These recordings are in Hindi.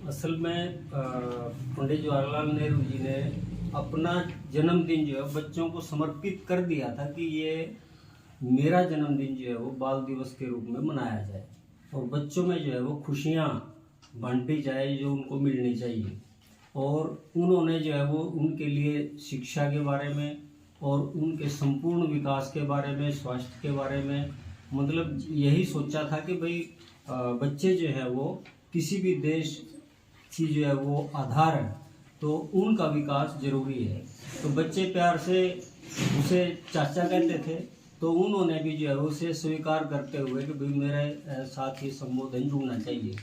असल में पंडित जवाहरलाल नेहरू जी ने अपना जन्मदिन जो है बच्चों को समर्पित कर दिया था कि ये मेरा जन्मदिन जो है वो बाल दिवस के रूप में मनाया जाए और बच्चों में जो है वो खुशियाँ बांटी जाए जो उनको मिलनी चाहिए। और उन्होंने जो है वो उनके लिए शिक्षा के बारे में और उनके संपूर्ण विकास के बारे में, स्वास्थ्य के बारे में, मतलब यही सोचा था कि भाई बच्चे जो है वो किसी भी देश की जो है वो आधार है, तो उनका विकास जरूरी है। तो बच्चे प्यार से उसे चाचा कहते थे, तो उन्होंने भी जो है उसे स्वीकार करते हुए कि भाई मेरे साथ ही संबोधन जुड़ना चाहिए।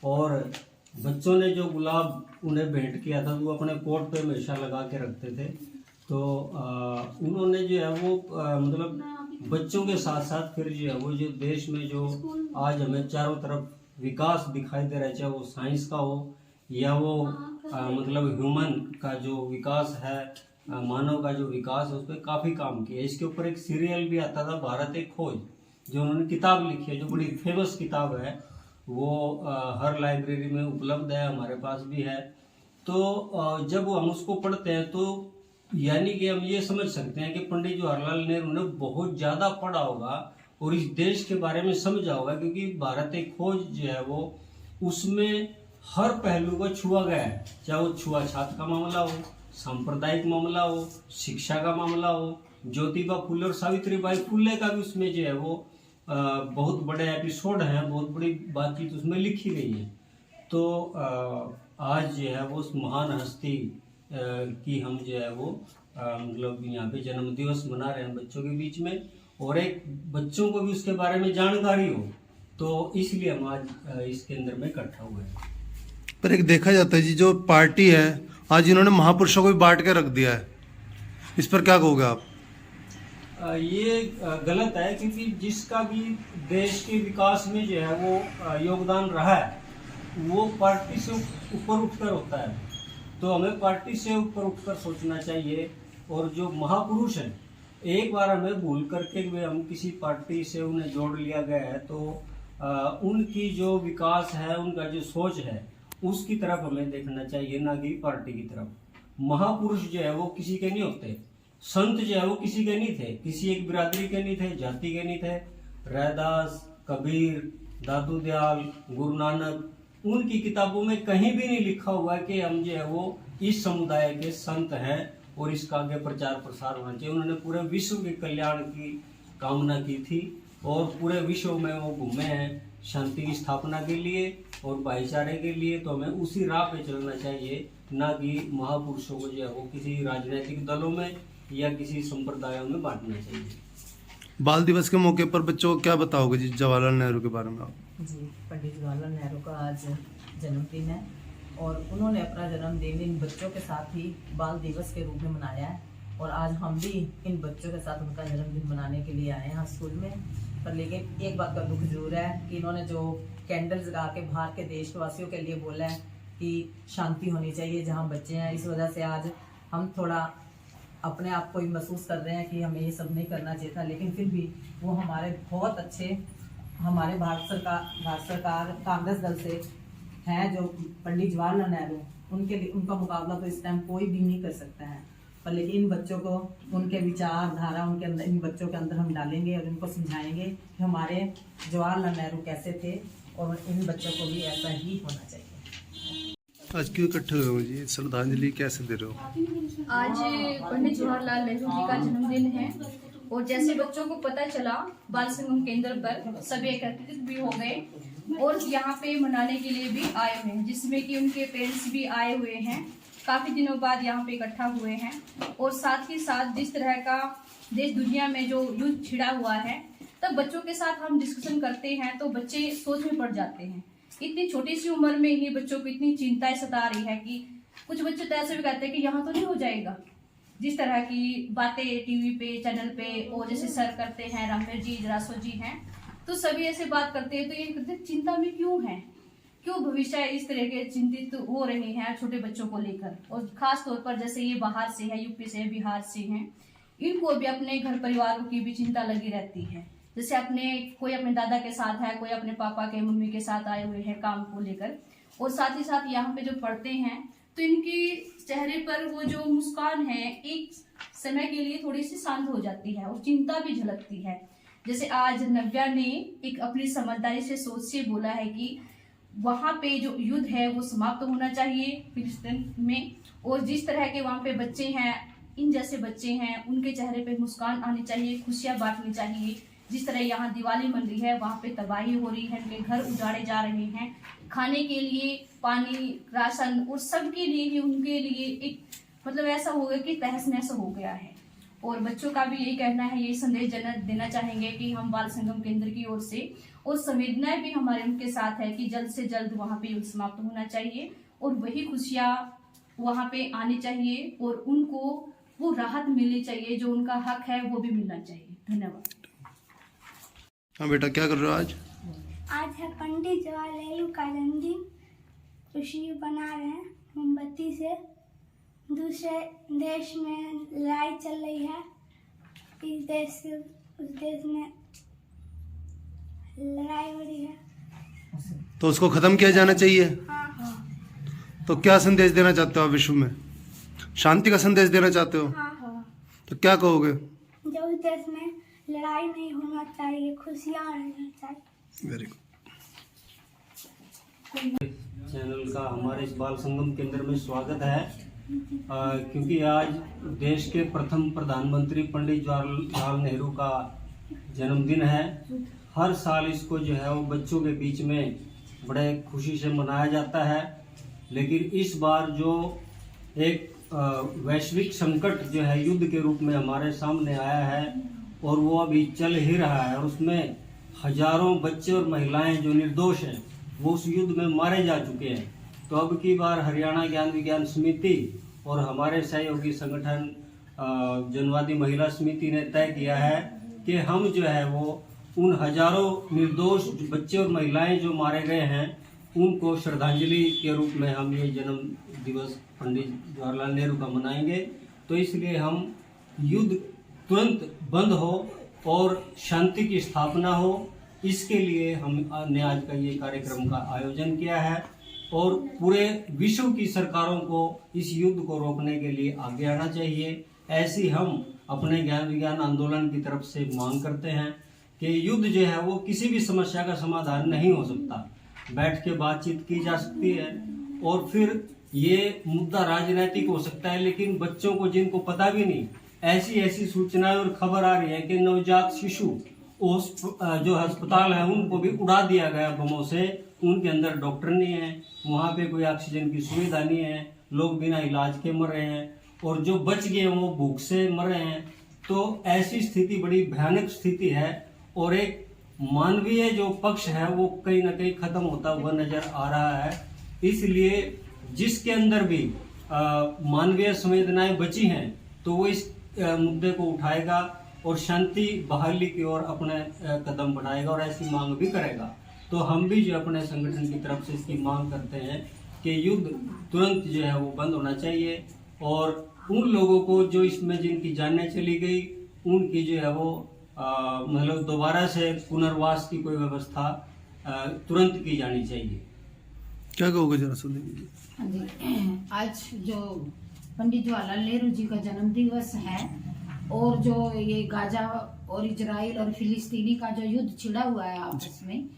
और बच्चों ने जो गुलाब उन्हें भेंट किया था वो अपने कोट पे हमेशा लगा के रखते थे। तो उन्होंने जो है वो मतलब बच्चों के साथ साथ फिर जो है वो जो देश में जो आज हमें चारों तरफ विकास दिखाई दे रहा है, चाहे वो साइंस का हो या वो मतलब ह्यूमन का जो विकास है, मानव का जो विकास है, उस पर काफ़ी काम किया। इसके ऊपर एक सीरियल भी आता था, भारत एक खोज, जो उन्होंने किताब लिखी है, जो बड़ी फेमस किताब है। वो हर लाइब्रेरी में उपलब्ध है, हमारे पास भी है। तो जब हम उसको पढ़ते हैं तो यानी कि हम ये समझ सकते हैं कि पंडित जवाहरलाल नेहरू ने बहुत ज़्यादा पढ़ा होगा और इस देश के बारे में समझा होगा, क्योंकि भारत एक खोज जो है वो उसमें हर पहलू को छुआ गया है, चाहे वो छुआछात का मामला हो, सांप्रदायिक मामला हो, शिक्षा का मामला हो, ज्योतिबा फुले और सावित्रीबाई फुले का भी उसमें जो है वो बहुत बड़े एपिसोड हैं, बहुत बड़ी बातचीत उसमें लिखी गई है। तो आज जो है वो उस महान हस्ती की हम जो है वो मतलब यहाँ पे जन्म दिवस मना रहे हैं बच्चों के बीच में, और एक बच्चों को भी उसके बारे में जानकारी हो, तो इसलिए हम आज इसके अंदर में इकट्ठा हुए हैं। पर एक देखा जाता है जी, जो पार्टी है आज इन्होंने महापुरुषों को भी बांट के रख दिया है, इस पर क्या कहोगे आप? ये गलत है, क्योंकि जिसका भी देश के विकास में जो है वो योगदान रहा है वो पार्टी से ऊपर उठकर होता है। तो हमें पार्टी से ऊपर उठकर सोचना चाहिए। और जो महापुरुष हैं, एक बार हमें भूल करके हम किसी पार्टी से उन्हें जोड़ लिया गया है, तो उनकी जो विकास है, उनका जो सोच है, उसकी तरफ हमें देखना चाहिए, ना कि पार्टी की तरफ। महापुरुष जो है वो किसी के नहीं होते, संत जो है वो किसी के नहीं थे, किसी एक बिरादरी के नहीं थे, जाति के नहीं थे। रैदास, कबीर, दादू दयाल, गुरु नानक, उनकी किताबों में कहीं भी नहीं लिखा हुआ है कि हम जो है वो इस समुदाय के संत हैं और इसका आगे प्रचार प्रसार होना चाहिए। उन्होंने पूरे विश्व के कल्याण की कामना की थी और पूरे विश्व में वो घूमे हैं शांति की स्थापना के लिए और भाईचारे के लिए। तो हमें उसी राह पे चलना चाहिए, ना कि महापुरुषों को जो है वो किसी राजनीतिक दलों में या किसी संप्रदायों में बांटना चाहिए। बाल दिवस के मौके पर बच्चों को क्या बताओगे जी जवाहरलाल नेहरू के बारे में आप? जी, पंडित जवाहरलाल नेहरू का आज जन्मदिन है और उन्होंने अपना जन्मदिन इन बच्चों के साथ ही बाल दिवस के रूप में मनाया है। और आज हम भी इन बच्चों के साथ उनका जन्मदिन मनाने के लिए आए हैं स्कूल में। पर लेकिन एक बात का दुख जरूर है कि इन्होंने जो कैंडल्स लगा के बाहर के देशवासियों के लिए बोला है कि शांति होनी चाहिए जहाँ बच्चे हैं, इस वजह से आज हम थोड़ा अपने आप को ही महसूस कर रहे हैं कि हमें ये सब नहीं करना चाहिए था। लेकिन फिर भी वो हमारे बहुत अच्छे, हमारे भारत सरकार कांग्रेस दल से हैं जो पंडित जवाहरलाल नेहरू, उनके लिए उनका मुकाबला तो इस टाइम कोई भी नहीं कर सकता है। पर लेकिन इन बच्चों को उनके विचारधारा उनके अंदर, इन बच्चों के अंदर हम डालेंगे और इनको समझाएंगे कि हमारे जवाहरलाल नेहरू कैसे थे और इन बच्चों को भी ऐसा ही होना चाहिए। आज क्यों इकट्ठे हुए हो जी, श्रद्धांजलि कैसे दे रहे हो? आज पंडित जवाहरलाल नेहरू जी का जन्मदिन है और जैसे बच्चों को पता चला बाल संगम केंद्र पर सभी एकत्रित भी हो गए और यहाँ पे मनाने के लिए भी आए हुए हैं, जिसमें कि उनके पेरेंट्स भी आए हुए हैं। काफी दिनों बाद यहाँ पे इकट्ठा हुए हैं और साथ ही साथ जिस तरह का देश दुनिया में जो युद्ध छिड़ा हुआ है, तब बच्चों के साथ हम डिस्कशन करते हैं तो बच्चे सोच में पड़ जाते हैं। इतनी छोटी सी उम्र में ही बच्चों को इतनी चिंताएं सता रही है कि कुछ बच्चे तो ऐसे भी कहते हैं कि यहाँ तो नहीं हो जाएगा। जिस तरह की बातें टीवी पे, चैनल पे और जैसे सर करते हैं, रामवीर जी, जरासो जी हैं, तो सभी ऐसे बात करते हैं। तो ये कहते चिंता में क्यों है, क्यों भविष्य इस तरह के चिंतित हो रहे हैं छोटे बच्चों को लेकर। और खास तौर पर जैसे ये बाहर से है, यूपी से, बिहार से हैं, इनको भी अपने घर परिवारों की भी चिंता लगी रहती है। जैसे कोई अपने दादा के साथ है, कोई अपने पापा के, मम्मी के साथ आए हुए हैं काम को लेकर, और साथ ही साथ यहाँ पे जो पढ़ते हैं तो इनके चेहरे पर वो जो मुस्कान है एक समय के लिए थोड़ी सी शांत हो जाती है और चिंता भी झलकती है। जैसे आज नव्या ने एक अपनी समझदारी से सोच से बोला है कि वहां पे जो युद्ध है वो समाप्त होना चाहिए फिलिस्तीन में, और जिस तरह के वहां पे बच्चे हैं, इन जैसे बच्चे हैं, उनके चेहरे पे मुस्कान आनी चाहिए, खुशियां बांटनी चाहिए। जिस तरह यहाँ दिवाली मन रही है, वहां पे तबाही हो रही है, उनके घर उजाड़े जा रहे हैं, खाने के लिए पानी, राशन और सबके लिए ही उनके लिए एक मतलब ऐसा हो गया कि तहस नहस हो गया है। और बच्चों का भी यही कहना है, यही संदेश देना चाहेंगे कि हम बाल संगम केंद्र की ओर से, और संवेदनाएं भी हमारे उनके साथ है कि जल्द से जल्द वहाँ पे युद्ध समाप्त होना चाहिए और वही खुशियाँ वहाँ पे आनी चाहिए और उनको वो राहत मिलनी चाहिए, जो उनका हक है वो भी मिलना चाहिए। धन्यवाद। हाँ बेटा, क्या कर रहे हो आज? आज है पंडित जवाहरलाल नेहरू का जन्मदिन। खुशी बना रहे हैं मोमबत्ती से। दूसरे देश में लड़ाई चल रही है, इस देश से उस देश में लड़ाई हो रही है, तो उसको खत्म किया जाना चाहिए। हाँ तो क्या संदेश देना चाहते हो आप विश्व में? शांति का संदेश देना चाहते हो? हाँ। तो क्या कहोगे? जो उस देश में लड़ाई नहीं होना चाहिए, खुशियाँ रहना चाहिए। Very good. चैनल का हमारे इस बाल संगम केंद्र में स्वागत है, क्योंकि आज देश के प्रथम प्रधानमंत्री पंडित जवाहरलाल नेहरू का जन्मदिन है। हर साल इसको जो है वो बच्चों के बीच में बड़े खुशी से मनाया जाता है, लेकिन इस बार जो एक वैश्विक संकट जो है युद्ध के रूप में हमारे सामने आया है और वो अभी चल ही रहा है, और उसमें हजारों बच्चे और महिलाएं जो निर्दोष हैं वो उस युद्ध में मारे जा चुके हैं। तो अब की बार हरियाणा ज्ञान विज्ञान समिति और हमारे सहयोगी संगठन जनवादी महिला समिति ने तय किया है कि हम जो है वो उन हजारों निर्दोष बच्चे और महिलाएं जो मारे गए हैं उनको श्रद्धांजलि के रूप में हम ये जन्म दिवस पंडित जवाहरलाल नेहरू का मनाएंगे। तो इसलिए हम युद्ध तुरंत बंद हो और शांति की स्थापना हो, इसके लिए हमने आज का ये कार्यक्रम का आयोजन किया है और पूरे विश्व की सरकारों को इस युद्ध को रोकने के लिए आगे आना चाहिए। ऐसी हम अपने ज्ञान विज्ञान आंदोलन की तरफ से मांग करते हैं कि युद्ध जो है वो किसी भी समस्या का समाधान नहीं हो सकता। बैठ के बातचीत की जा सकती है और फिर ये मुद्दा राजनीतिक हो सकता है, लेकिन बच्चों को जिनको पता भी नहीं, ऐसी सूचनाएं और खबर आ रही है कि नवजात शिशु जो अस्पताल है उनको भी उड़ा दिया गया बमों से। उनके अंदर डॉक्टर नहीं है, वहाँ पे कोई ऑक्सीजन की सुविधा नहीं है, लोग बिना इलाज के मर रहे हैं और जो बच गए वो भूख से मर रहे हैं। तो ऐसी स्थिति बड़ी भयानक स्थिति है और एक मानवीय जो पक्ष है वो कहीं ना कहीं खत्म होता हुआ नजर आ रहा है। इसलिए जिसके अंदर भी मानवीय संवेदनाएं बची हैं तो वो इस मुद्दे को उठाएगा और शांति बहाली की ओर अपने कदम बढ़ाएगा और ऐसी मांग भी करेगा। तो हम भी जो अपने संगठन की तरफ से इसकी मांग करते हैं कि युद्ध तुरंत जो है वो बंद होना चाहिए और उन लोगों को जो इसमें जिनकी जानें चली गई उनकी जो है वो मतलब दोबारा से पुनर्वास की कोई व्यवस्था तुरंत की जानी चाहिए। क्या कहोगे जरा सुनिए? हाँ जी, आज जो पंडित जवाहरलाल नेहरू जी का जन्म दिवस है और जो ये गाजा और इजराइल और फिलिस्तीनी का जो युद्ध छिड़ा हुआ है आपस में,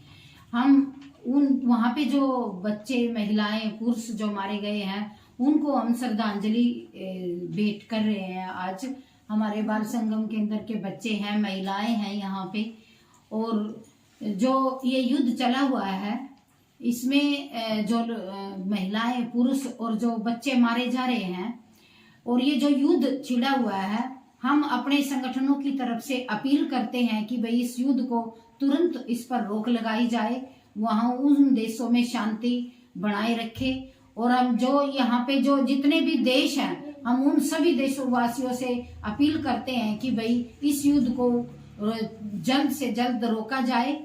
हम उन वहाँ पे जो बच्चे, महिलाएं, पुरुष जो मारे गए हैं उनको हम श्रद्धांजलि भेंट कर रहे हैं। आज हमारे बाल संगम केंद्र के बच्चे हैं, महिलाएं हैं यहाँ पे, और जो ये युद्ध चला हुआ है इसमें जो महिलाएं, पुरुष और जो बच्चे मारे जा रहे हैं और ये जो युद्ध छिड़ा हुआ है, हम अपने संगठनों की तरफ से अपील करते हैं कि भाई इस युद्ध को तुरंत इस पर रोक लगाई जाए, वहाँ उन देशों में शांति बनाए रखे। और हम जो यहाँ पे जो जितने भी देश हैं, हम उन सभी देशवासियों से अपील करते हैं कि भाई इस युद्ध को जल्द से जल्द रोका जाए।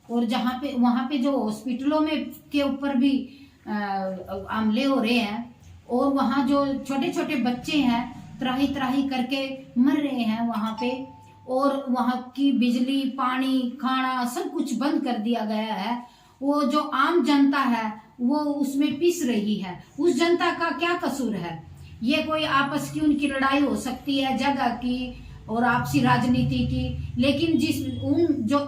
और जहाँ पे वहाँ पे जो हॉस्पिटलों में के ऊपर भी हमले हो रहे हैं और वहाँ जो छोटे छोटे बच्चे हैं त्राही त्राही करके मर रहे हैं वहाँ पे, और वहाँ की बिजली, पानी, खाना सब कुछ बंद कर दिया गया है। वो जो आम जनता है वो उसमें पिस रही है, उस जनता का क्या कसूर है? ये कोई आपस की उनकी लड़ाई हो सकती है जगह की और आपसी राजनीति की, लेकिन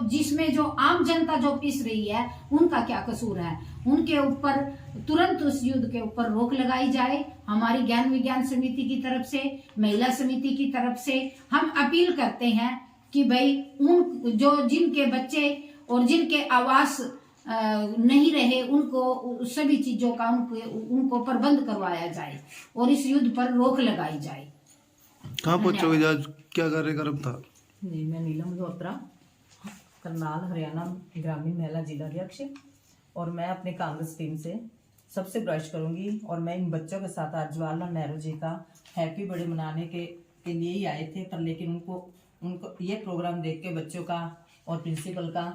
जिसमें जो आम जनता जो पिस रही है उनका क्या कसूर है? उनके ऊपर तुरंत उस युद्ध के ऊपर रोक लगाई जाए। हमारी ज्ञान विज्ञान समिति की तरफ से, महिला समिति की तरफ से हम अपील करते हैं कि भाई जिनके बच्चे और जिनके आवास नहीं रहे उनको सभी चीजों का उनको प्रबंध करवाया जाए और इस युद्ध पर रोक लगाई जाए। कहाँ पहुंचोगे आज, क्या कार्यक्रम था? जी, मैं नीलम मल्होत्रा, करनाल हरियाणा ग्रामीण महिला जिलाध्यक्ष, और मैं अपने कांग्रेस टीम से सबसे गुजारिश करूंगी, और मैं इन बच्चों के साथ आज जवाहरलाल नेहरू जी का हैप्पी बर्थडे मनाने के लिए ही आए थे, पर लेकिन उनको ये प्रोग्राम देख के बच्चों का और प्रिंसिपल का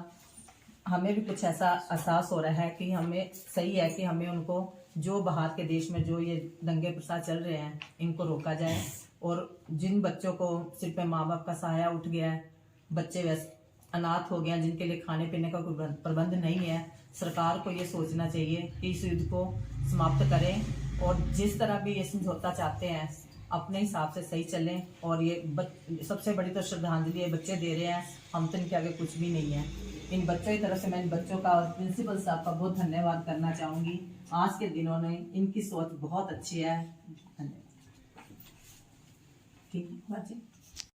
हमें भी कुछ ऐसा एहसास हो रहा है कि हमें सही है कि हमें उनको जो बाहर के देश में जो ये दंगे प्रसाद चल रहे हैं इनको रोका जाए, और जिन बच्चों को सिर पे माँ बाप का सहारा उठ गया है, बच्चे वैसे अनाथ हो गए हैं, जिनके लिए खाने पीने का कोई प्रबंध नहीं है, सरकार को ये सोचना चाहिए कि इस युद्ध को समाप्त करें और जिस तरह भी ये समझौता चाहते हैं अपने हिसाब से सही चलें। और ये सबसे बड़ी तो श्रद्धांजलि ये बच्चे दे रहे हैं, हम तो इनके आगे कुछ भी नहीं है। इन बच्चों की तरफ से मैं इन बच्चों का और प्रिंसिपल साहब का बहुत धन्यवाद करना चाहूँगी। आज के दिनों में इनकी सोच बहुत अच्छी है। धन्यवाद। ठीक है बाजी।